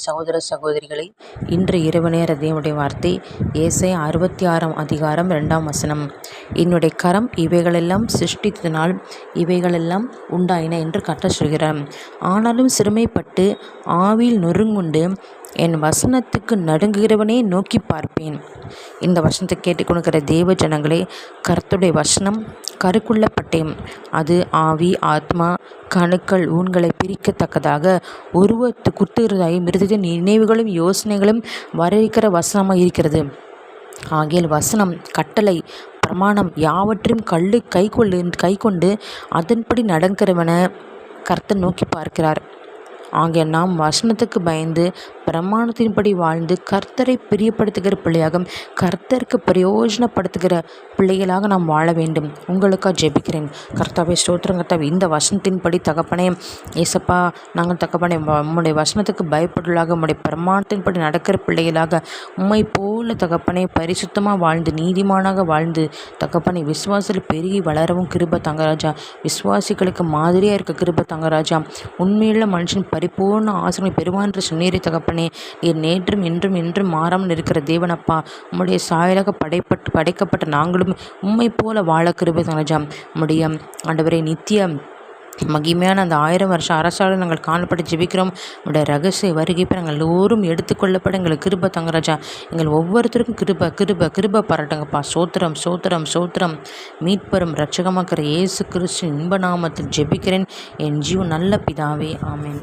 சகோதர சகோதரிகளை, இன்று இரவு நேர தேவனுடைய வார்த்தை ஏசாயா 66 அதிகாரம் 2 என்னுடைய கரம் இவைகளெல்லாம் சிருஷ்டித்ததினால் இவைகளெல்லாம் உண்டாயின என்று கர்த்தர் சொல்கிறார். ஆனாலும் சிறுமைப்பட்டு ஆவியில் நொறுங்குண்டு என் வசனத்துக்கு நடுங்குகிறவனே நோக்கி பார்ப்பேன். இந்த வசனத்தை கேட்டுக்கொண்டிருக்கிற தேவ ஜனங்களே, கர்த்தருடைய வசனம் கருக்குள்ள பட்டயம். அது ஆவி, ஆத்மா, கணுக்கள், ஊன்களை பிரிக்கத்தக்கதாக உருவத்து குத்துகிறதாய் மிருதத்தின் நினைவுகளும் யோசனைகளும் வரைக்கிற வசனமாக இருக்கிறது. ஆகிய வசனம், கட்டளை, பிரமாணம் யாவற்றையும் கை கொண்டு அதன்படி நடக்கிறவன கர்த்தர் நோக்கி பார்க்கிறார். ஆகிய நாம் வசனத்துக்கு பயந்து பிரமாணத்தின்படி வாழ்ந்து கர்த்தரை பிரியப்படுத்துகிற பிள்ளையாக, கர்த்தருக்கு பிரயோஜனப்படுத்துகிற பிள்ளைகளாக நாம் வாழ வேண்டும். உங்களுக்காக ஜெபிக்கிறேன். கர்த்தாவே ஸ்தோத்திரம். கர்த்தாவே, இந்த வசனத்தின்படி தகப்பனே ஏசப்பா, நாங்கள் தகப்பனே உம்முடைய வசனத்துக்கு பயப்படுவதாக, உம்முடைய பிரமாணத்தின்படி நடக்கிற பிள்ளைகளாக உம்மை போல தகப்பனே பரிசுத்தமாக வாழ்ந்து நீதிமானாக வாழ்ந்து தகப்பனை விசுவாசத்தில் பெருகி வளரவும் கிருப தங்கராஜா. விசுவாசிகளுக்கு மாதிரியாக இருக்க கிருப தங்கராஜா. உண்மையுள்ள மனுஷன் பரிபூர்ண ஆசனை பெறுவான்ற சொன்னீரை தகப்பனே. என் நேற்றும் இன்றும் என்றும் மாறாமல் இருக்கிற தேவனப்பா, உம்முடைய சாயலாக படைக்கப்பட்ட நாங்களும் உம்மை போல வாழ கிருபை தங்கராஜா. உம்முடைய ஆண்டவரே நித்திய மகிமையான அந்த 1000 வருஷ அரசால் நாங்கள் காணப்பட்டு ஜெபிக்கிறோம். உடைய ரகசிய வருகைப்பை நாங்கள் எல்லோரும் எடுத்துக்கொள்ளப்பட எங்களுக்கு கிருப தங்கராஜா. எங்கள் ஒவ்வொருத்தருக்கும் கிருப கிருப கிருப பாராட்டுங்கப்பா. சோத்திரம் சோத்திரம் சோத்திரம். மீட்பெரும் இரட்சகமாக்கிற இயேசு கிறிஸ்துவின் இன்ப நாமத்தில் ஜெபிக்கிறேன் என் ஜீவன் நல்ல பிதாவே. ஆமென்.